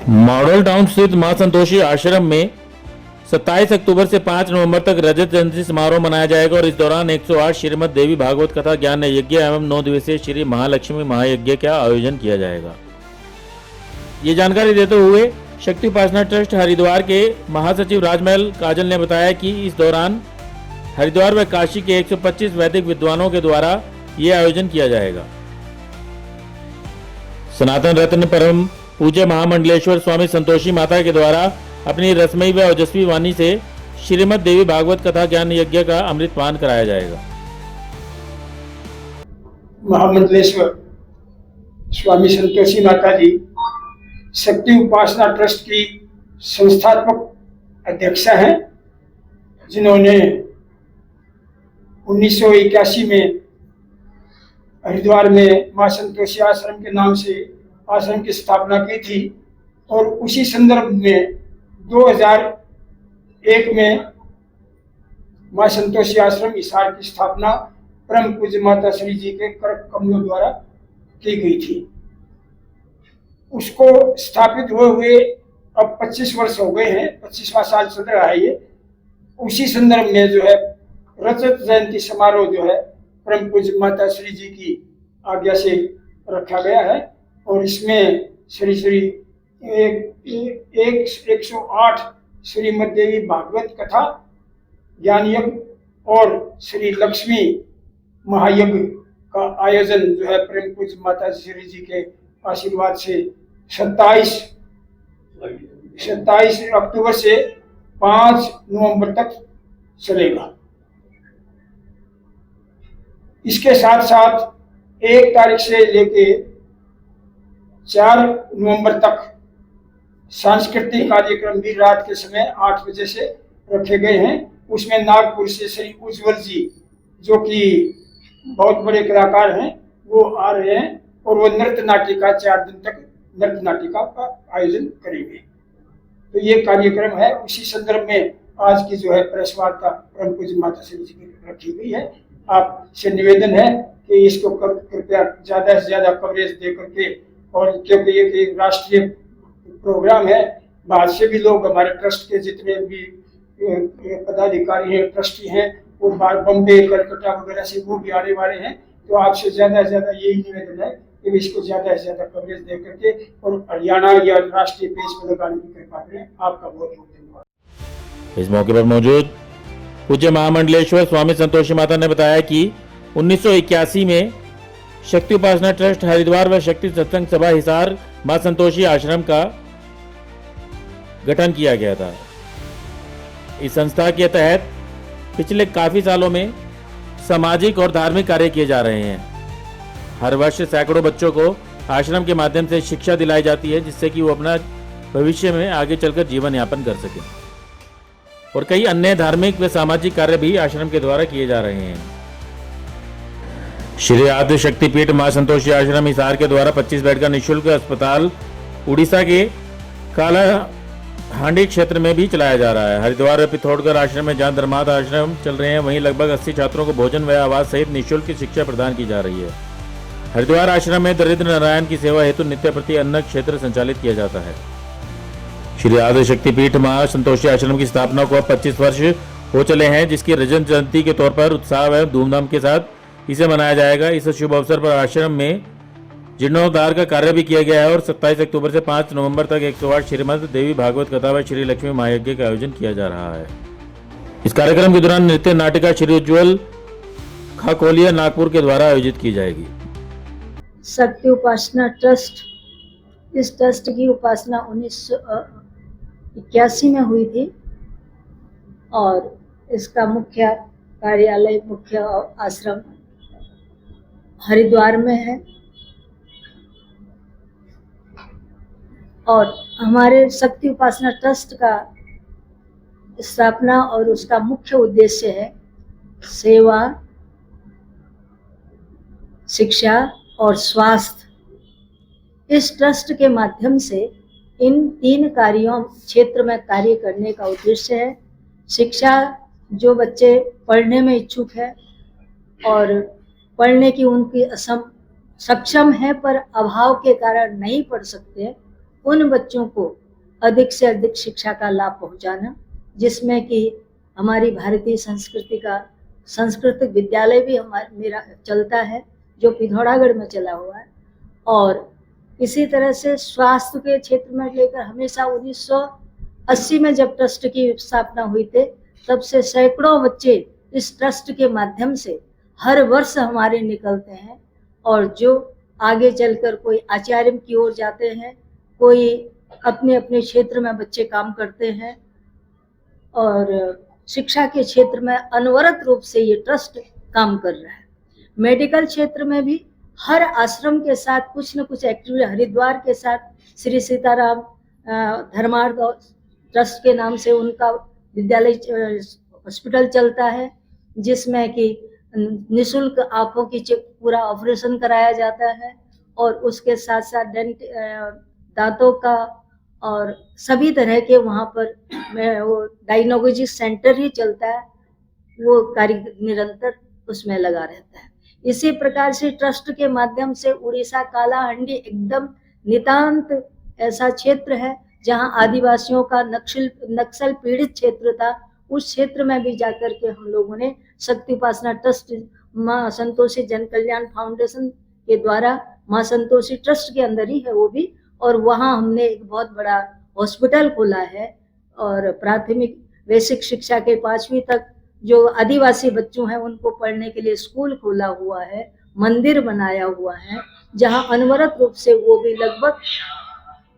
Model town स्थित मां संतोषी आश्रम में 27 अक्टूबर से 5 नवंबर तक रजत जयंती समारोह मनाया जाएगा और इस दौरान 108 श्रीमद देवी भागवत कथा ज्ञान यज्ञ एवं 9 दिवसीय श्री महालक्ष्मी महायज्ञ का आयोजन किया जाएगा। ये जानकारी देते हुए शक्ति उपासना ट्रस्ट हरिद्वार के महासचिव राजमहल काजल ने बताया कि इस दौरान हरिद्वार व काशी के 125 वैदिक विद्वानों के द्वारा ये आयोजन किया जाएगा। सनातन रत्न परम पूज्य महामंडलेश्वर स्वामी संतोषी माता के द्वारा अपनी रसमयी व ओजस्वी वाणी से श्रीमद देवी भागवत कथा ज्ञान यज्ञ का अमृत पान कराया जाएगा। महामंडलेश्वर स्वामी संतोषी माता जी शक्ति उपासना ट्रस्ट की संस्थात्मक अध्यक्षा हैं, जिन्होंने 1981 में हरिद्वार में मां संतोषी आश्रम के नाम से आश्रम की स्थापना की थी और उसी संदर्भ में 2001 में मां संतोषी आश्रम हिसार की स्थापना परम पूज्य माता श्री जी के कर कमलों द्वारा की गई थी। उसको स्थापित हुए अब 25 वर्ष हो गए हैं, 25वां साल चल रहा है ये। उसी संदर्भ में जो है रजत जयंती समारोह जो है परम पूज्य माता श्री जी की आज्ञा से रखा गया है और इसमें श्री 108 श्रीमद देवी भागवत कथा ज्ञान यज्ञ और श्री लक्ष्मी महायज्ञ का आयोजन जो है परम पूज्य माता श्री जी के आशीर्वाद से 27 अक्टूबर से 5 नवंबर तक चलेगा। इसके साथ साथ 1 तारीख से लेके 4 नवंबर तक सांस्कृतिक कार्यक्रम भी रात के समय 8 बजे से रखे गए हैं। उसमें नागपुर से श्री उज्जवल जी, जो कि बहुत बड़े कलाकार हैं, वो आ रहे हैं और वो नृत्य नाटिका 4 दिन तक नृत्य नाटिका का आयोजन करेंगे। तो ये कार्यक्रम है। उसी संदर्भ में आज की जो है प्रेस वार्ता परम पूज्य माता श्री जी की रखी गई है। आपसे निवेदन है कि इसको कृपया ज्यादा से ज्यादा कवरेज दे करके, और क्योंकि ये एक राष्ट्रीय प्रोग्राम है, बाहर से भी लोग हमारे ट्रस्ट के जितने भी पदाधिकारी हैं, ट्रस्टी हैं, वो बम्बे कलकत्ता वगैरह से वो भी आने वाले हैं। तो आपसे ज्यादा से ज्यादा यही निवेदन है कि इसको ज्यादा से ज्यादा कवरेज दे करके और हरियाणा या राष्ट्रीय पेज पर लगाने की कृपा करें। आपका बहुत बहुत धन्यवाद। इस मौके पर मौजूद पूज्य महामंडलेश्वर स्वामी संतोषी माता ने बताया कि 1981 में शक्ति उपासना ट्रस्ट हरिद्वार व शक्ति सत्संग सभा हिसार मां संतोषी आश्रम का गठन किया गया था। इस संस्था के तहत पिछले काफी सालों में सामाजिक और धार्मिक कार्य किए जा रहे हैं। हर वर्ष सैकड़ों बच्चों को आश्रम के माध्यम से शिक्षा दिलाई जाती है, जिससे कि वो अपना भविष्य में आगे चलकर जीवन यापन कर सकें। और कई अन्य धार्मिक व सामाजिक कार्य भी आश्रम के द्वारा किए जा रहे हैं। श्री आद्य शक्तिपीठ मां संतोषी आश्रम हिसार के द्वारा 25 बेड का निःशुल्क अस्पताल उड़ीसा के काला हांडी क्षेत्र में भी चलाया जा रहा है। हरिद्वार व पिथौरागढ़ आश्रम में जहां धर्मार्थ आश्रम चल रहे हैं, वहीं लगभग 80 छात्रों को भोजन व आवास सहित निःशुल्क शिक्षा प्रदान की जा रही है। हरिद्वार आश्रम में दरिद्र नारायण की सेवा हेतु नित्य प्रति अन्न क्षेत्र संचालित किया जाता है। श्री आद्य शक्तिपीठ मां संतोषी आश्रम की स्थापना को अब 25 वर्ष हो चले हैं, जिसकी रजत जयंती के तौर पर उत्साह व धूमधाम के साथ इसे मनाया जाएगा। इस शुभ अवसर पर आश्रम में जीर्णोद्धार का कार्य भी किया गया है और 27 अक्टूबर से 5 नवंबर तक 108 श्रीमद देवी भागवत कथा व श्री लक्ष्मी महायज्ञ का आयोजन किया जा रहा है। इस कार्यक्रम के दौरान नृत्य नाटिका श्री उज्जवल खाकोलिया नागपुर के द्वारा आयोजित की जाएगी। शक्ति उपासना ट्रस्ट, इस ट्रस्ट की उपासना 1981 में हुई थी और इसका मुख्य कार्यालय, मुख्य आश्रम हरिद्वार में है। और हमारे शक्ति उपासना ट्रस्ट का स्थापना और उसका मुख्य उद्देश्य है सेवा, शिक्षा और स्वास्थ्य। इस ट्रस्ट के माध्यम से इन 3 कार्यों क्षेत्र में कार्य करने का उद्देश्य है। शिक्षा, जो बच्चे पढ़ने में इच्छुक है और पढ़ने की उनकी सक्षम है पर अभाव के कारण नहीं पढ़ सकते, उन बच्चों को अधिक से अधिक शिक्षा का लाभ पहुंचाना, जिसमें कि हमारी भारतीय संस्कृति का सांस्कृतिक विद्यालय भी मेरा चलता है, जो पिथौरागढ़ में चला हुआ है। और इसी तरह से स्वास्थ्य के क्षेत्र में लेकर हमेशा 1980 में जब ट्रस्ट की स्थापना हुई थी, तब से सैकड़ों बच्चे इस ट्रस्ट के माध्यम से हर वर्ष हमारे निकलते हैं, और जो आगे चलकर कोई आचार्य की ओर जाते हैं, कोई अपने अपने क्षेत्र में बच्चे काम करते हैं। और शिक्षा के क्षेत्र में अनवरत रूप से ये ट्रस्ट काम कर रहा है। मेडिकल क्षेत्र में भी हर आश्रम के साथ कुछ न कुछ एक्टिविटी, हरिद्वार के साथ श्री सीताराम धर्मार्थ ट्रस्ट के नाम से उनका विद्यालय हॉस्पिटल चलता है, जिसमें कि निःशुल्क आंखों की पूरा ऑपरेशन कराया जाता है, और उसके साथ साथ दांतों का और सभी तरह के वहाँ पर वो डायग्नोलॉजी सेंटर ही चलता है, वो कार्य निरंतर उसमें लगा रहता है। इसी प्रकार से ट्रस्ट के माध्यम से उड़ीसा कालाहांडी एकदम नितांत ऐसा क्षेत्र है जहाँ आदिवासियों का नक्सल पीड़ित क्षेत्र था। उस क्षेत्र में भी जाकर के हम लोगों ने शक्ति उपासना ट्रस्ट, माँ संतोषी जन कल्याण फाउंडेशन के द्वारा, माँ संतोषी ट्रस्ट के अंदर ही है वो भी, और वहाँ हमने एक बहुत बड़ा हॉस्पिटल खोला है। और प्राथमिक बेसिक शिक्षा के 5वीं तक जो आदिवासी बच्चों हैं उनको पढ़ने के लिए स्कूल खोला हुआ है, मंदिर बनाया हुआ है, जहाँ अनवरत रूप से वो भी लगभग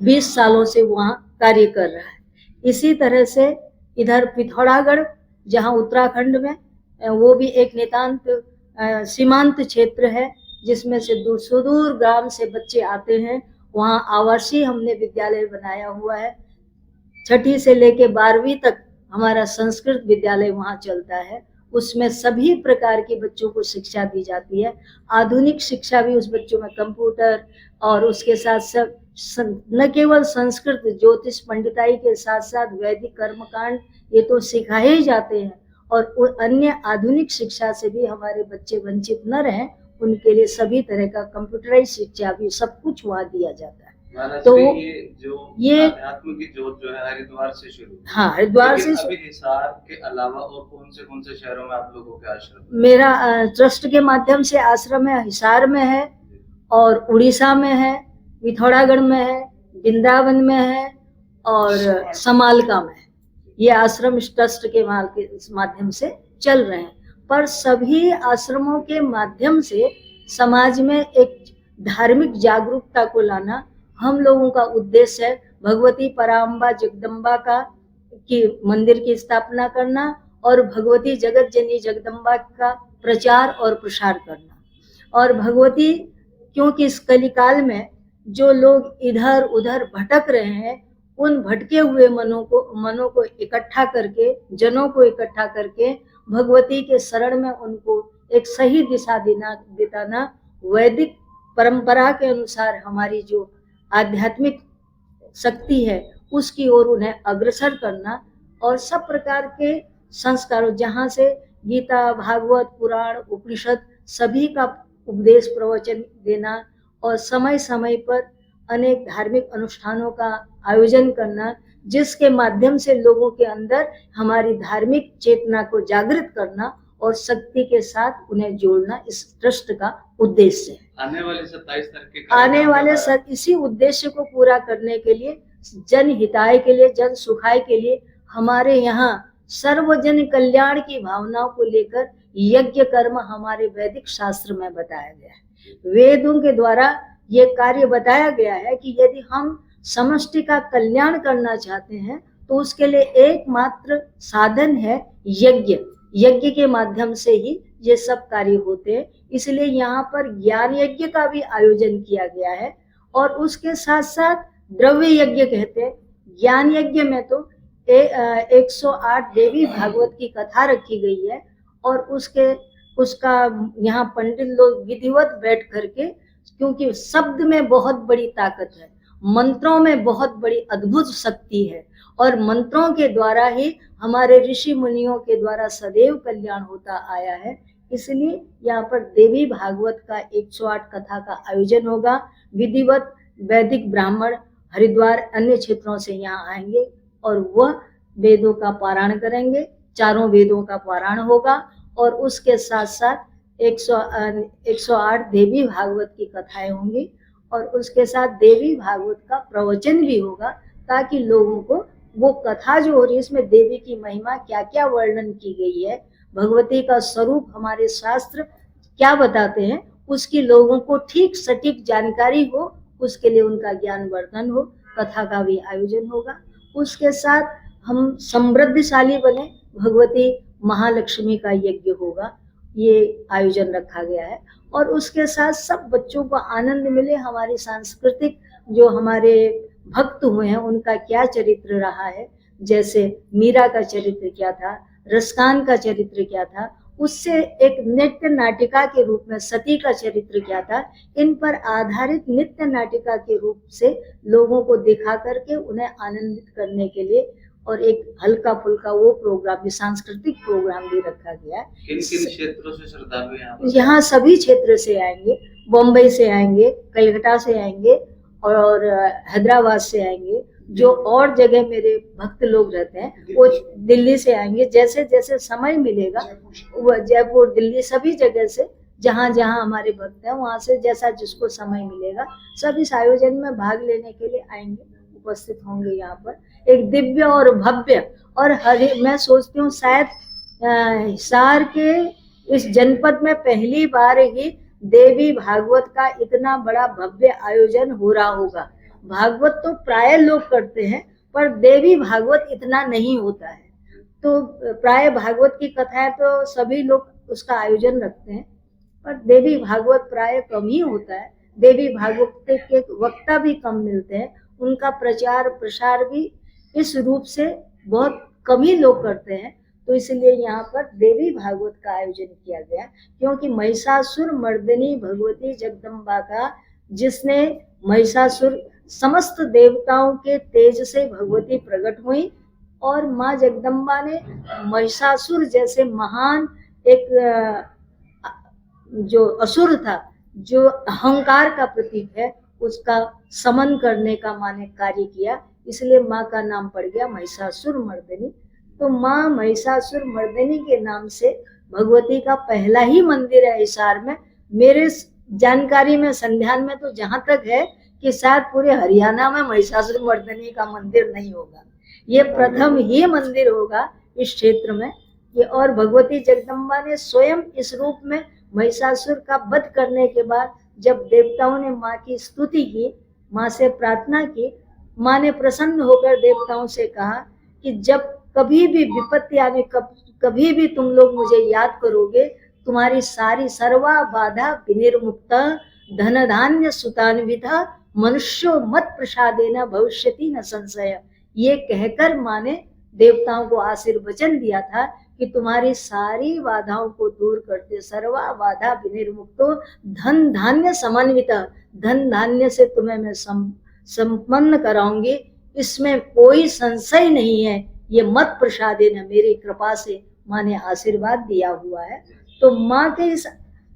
20 सालों से वहाँ कार्य कर रहा है। इसी तरह से इधर पिथौरागढ़, जहाँ उत्तराखंड में, वो भी एक नितांत सीमांत क्षेत्र है, जिसमें से दूर सुदूर ग्राम से बच्चे आते हैं। वहाँ आवासीय हमने विद्यालय बनाया हुआ है। 6ठी से लेके 12वीं तक हमारा संस्कृत विद्यालय वहाँ चलता है। उसमें सभी प्रकार के बच्चों को शिक्षा दी जाती है। आधुनिक शिक्षा भी उस बच्चों में, कंप्यूटर और उसके साथ साथ न केवल संस्कृत, ज्योतिष पंडिताई के साथ साथ वैदिक कर्मकांड ये तो सिखाए ही जाते हैं, और अन्य आधुनिक शिक्षा से भी हमारे बच्चे वंचित न रहें, उनके लिए सभी तरह का कंप्यूटराइज शिक्षा भी सब कुछ वहाँ दिया जाता है। तो ये अध्यात्म की जोत जो है हरिद्वार से शुरू, हाँ, हरिद्वार से। अभी हिसार के अलावा और कौन से शहरों में आप लोगों के आश्रम? मेरा ट्रस्ट के माध्यम से आश्रम है, हिसार में है, और उड़ीसा में है, पिथौरागढ़ में है, वृंदावन में है, और समालका में है। ये आश्रम इस ट्रस्ट के माध्यम से चल रहे हैं। पर सभी आश्रमों के माध्यम से समाज में एक धार्मिक जागरूकता को लाना हम लोगों का उद्देश्य है। भगवती पराम्बा जगदम्बा की मंदिर की स्थापना करना, और भगवती जगत जननी जगदम्बा का प्रचार और प्रसार करना। और भगवती, क्योंकि इस कलिकाल में जो लोग इधर उधर भटक रहे हैं, उन भटके हुए मनों को इकट्ठा करके, जनों को इकट्ठा करके भगवती के शरण में उनको एक सही दिशा दिलाना, वैदिक परंपरा के अनुसार हमारी जो आध्यात्मिक शक्ति है उसकी ओर उन्हें अग्रसर करना, और सब प्रकार के संस्कारों, जहाँ से गीता, भागवत, पुराण, उपनिषद सभी का उपदेश प्रवचन देना, और समय समय पर अनेक धार्मिक अनुष्ठानों का आयोजन करना, जिसके माध्यम से लोगों के अंदर हमारी धार्मिक चेतना को जागृत करना और शक्ति के साथ उन्हें जोड़ना इस ट्रस्ट का उद्देश्य है। आने वाले इसी उद्देश्य को पूरा करने के लिए, जन हिताय के लिए, जन सुखाय के लिए, हमारे यहाँ सर्वजन कल्याण की भावनाओं को लेकर यज्ञ कर्म हमारे वैदिक शास्त्र में बताया गया है। वेदों के द्वारा ये कार्य बताया गया है कि यदि हम समष्टि का कल्याण करना चाहते हैं तो उसके लिए एकमात्र साधन है यज्ञ। यज्ञ के माध्यम से ही ये सब कार्य होते हैं। इसलिए यहाँ पर ज्ञान यज्ञ का भी आयोजन किया गया है, और उसके साथ साथ द्रव्य यज्ञ कहते हैं। ज्ञान यज्ञ में तो 108 देवी भागवत की कथा रखी गई है, और उसका यहाँ पंडित लोग विधिवत बैठ करके, क्योंकि शब्द में बहुत बड़ी ताकत है, मंत्रों में बहुत बड़ी अद्भुत शक्ति है, और मंत्रों के द्वारा ही हमारे ऋषि मुनियों के द्वारा सदैव कल्याण होता आया है। इसलिए यहाँ पर देवी भागवत का 108 कथा का आयोजन होगा। विधिवत वैदिक ब्राह्मण हरिद्वार अन्य क्षेत्रों से यहाँ आएंगे और वह वेदों का पारायण करेंगे। चारों वेदों का पारायण होगा और उसके साथ साथ 108 देवी भागवत की कथाएं होंगी और उसके साथ देवी भागवत का प्रवचन भी होगा, ताकि लोगों को वो कथा जो हो रही है इसमें देवी की महिमा क्या क्या वर्णन की गई है, भगवती का स्वरूप हमारे शास्त्र क्या बताते हैं, उसकी लोगों को ठीक सटीक जानकारी हो, उसके लिए उनका ज्ञान वर्धन हो। कथा का भी आयोजन होगा। उसके साथ हम समृद्धशाली बने, भगवती महालक्ष्मी का यज्ञ होगा, ये आयोजन रखा गया है। और उसके साथ सब बच्चों को आनंद मिले, हमारी सांस्कृतिक जो हमारे भक्त हुए हैं उनका क्या चरित्र रहा है, जैसे मीरा का चरित्र क्या था, रसकान का चरित्र क्या था, उससे एक नृत्य नाटिका के रूप में सती का चरित्र क्या था, इन पर आधारित नृत्य नाटिका के रूप से लोगों को दिखा करके उन्हें आनंदित करने के लिए और एक हल्का फुल्का वो प्रोग्राम भी, सांस्कृतिक प्रोग्राम भी रखा गया है। किन किन क्षेत्रों से श्रद्धालु यहाँ यहाँ सभी क्षेत्र से आएंगे, बम्बई से आएंगे, कलकत्ता से आएंगे और हैदराबाद से आएंगे। जो और जगह मेरे भक्त लोग रहते हैं वो दिल्ली से आएंगे, जैसे जैसे समय मिलेगा वो जयपुर, दिल्ली, सभी जगह से जहाँ जहाँ हमारे भक्त हैं वहां से जैसा जिसको समय मिलेगा सब इस आयोजन में भाग लेने के लिए आएंगे, उपस्थित होंगे। यहाँ पर एक दिव्य और भव्य और मैं सोचती हूँ शायद हिसार के इस जनपद में पहली बार ही देवी भागवत का इतना बड़ा भव्य आयोजन हो रहा होगा। भागवत तो प्राय लोग करते हैं पर देवी भागवत इतना नहीं होता है, तो प्राय भागवत की कथाएं तो सभी लोग उसका आयोजन रखते हैं पर देवी भागवत प्राय कम ही होता है। देवी भागवत के वक्ता भी कम मिलते हैं, उनका प्रचार प्रसार भी इस रूप से बहुत कम ही लोग करते हैं। तो इसलिए यहाँ पर देवी भागवत का आयोजन किया गया, क्योंकि महिषासुर मर्दिनी भगवती जगदम्बा का, जिसने महिषासुर समस्त देवताओं के तेज से भगवती प्रकट हुई और माँ जगदम्बा ने महिषासुर जैसे महान एक जो असुर था, जो अहंकार का प्रतीक है, उसका समन करने का माँ ने कार्य किया, इसलिए माँ का नाम पड़ गया महिषासुर मर्दिनी। तो माँ महिषासुर मर्दिनी के नाम से भगवती का पहला ही मंदिर है हिसार में। मेरे जानकारी में, संध्यान में तो जहां तक है कि शायद पूरे हरियाणा में महिषासुर मर्दिनी का मंदिर नहीं होगा, ये प्रथम ही मंदिर होगा इस क्षेत्र में। ये और भगवती जगदम्बा ने स्वयं इस रूप में महिषासुर का वध करने के बाद जब देवताओं ने माँ की स्तुति की, माँ से प्रार्थना की, माँ ने प्रसन्न होकर देवताओं से कहा कि जब कभी भी विपत्ति आने, कभी भी तुम लोग मुझे याद करोगे, तुम्हारी सारी सर्वा बाधा विनिर्मुक्त धन धान्य सुतान्वित मनुष्यो मत प्रसादेन भविष्यति न संशय। ये कहकर माँ ने देवताओं को आशीर्वचन दिया था कि तुम्हारी सारी बाधाओं को दूर करते, सर्वा बाधा विनिर्मुक्तो धन धान्य समन्वित, धन धान्य से तुम्हें मैं संपन्न कराऊंगी, इसमें कोई संशय नहीं है, ये मत प्रसादेन, मेरी कृपा से माँ ने आशीर्वाद दिया हुआ है। तो माँ के इस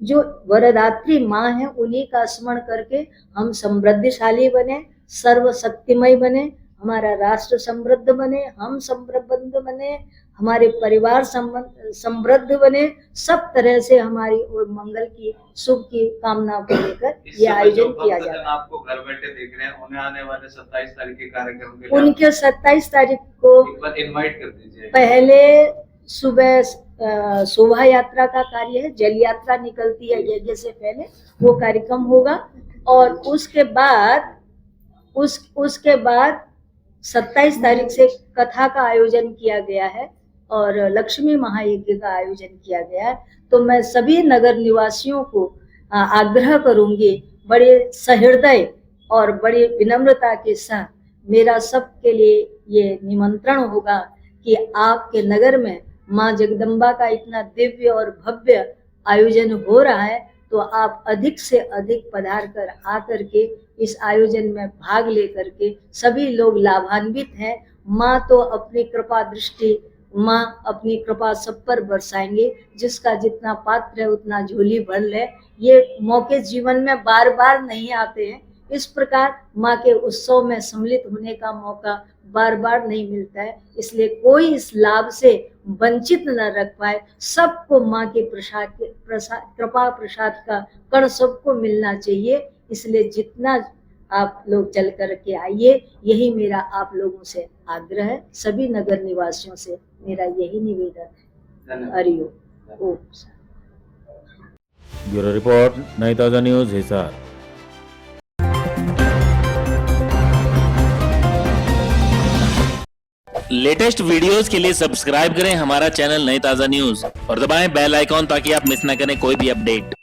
जो वरदात्री माँ है उन्हीं का स्मरण करके हम समृद्धशाली बने, सर्वशक्तिमय बने, हमारा राष्ट्र समृद्ध बने, हम समृद्ध बने, हमारे परिवार समृद्ध बने, सब तरह से हमारी और मंगल की, शुभ की कामना को लेकर ये आयोजन किया जाता है। आपको घर बैठे देख रहे हैं, उन्हें आने वाले 27 तारीख के कार्यक्रम के उनके 27 तारीख को एक बार इनवाइट कर दीजिए। पहले सुबह शोभा यात्रा का कार्य है, जल यात्रा निकलती है यज्ञ से पहले, वो कार्यक्रम होगा और उसके बाद 27 तारीख से कथा का आयोजन किया गया है और लक्ष्मी महायज्ञ का आयोजन किया गया है। तो मैं सभी नगर निवासियों को आग्रह करूंगी, बड़े सहृदय और बड़ी विनम्रता के साथ मेरा सबके लिए ये निमंत्रण होगा कि आपके नगर में माँ जगदम्बा का इतना दिव्य और भव्य आयोजन हो रहा है, तो आप अधिक से अधिक पधार कर आकर के इस आयोजन में भाग लेकर के सभी लोग लाभान्वित हैं। माँ तो अपनी कृपा दृष्टि, माँ अपनी कृपा सब पर बरसाएंगे, जिसका जितना पात्र है उतना झोली भर ले। ये मौके जीवन में बार बार नहीं आते हैं, इस प्रकार माँ के उत्सव में सम्मिलित होने का मौका बार बार नहीं मिलता है, इसलिए कोई इस लाभ से वंचित न रख पाए। सबको माँ के कृपा प्रसाद का कण सबको मिलना चाहिए, इसलिए जितना आप लोग चल कर के आइए, यही मेरा आप लोगों से आग्रह है। सभी नगर निवासियों से मेरा यही निवेदन है। हरिओम। ओम। ब्यूरो रिपोर्ट, नई ताज़ा न्यूज़, हिसार। लेटेस्ट वीडियोस के लिए सब्सक्राइब करें हमारा चैनल नई ताज़ा न्यूज़ और दबाएं बेल आइकॉन ताकि आप मिस न करें कोई भी अपडेट।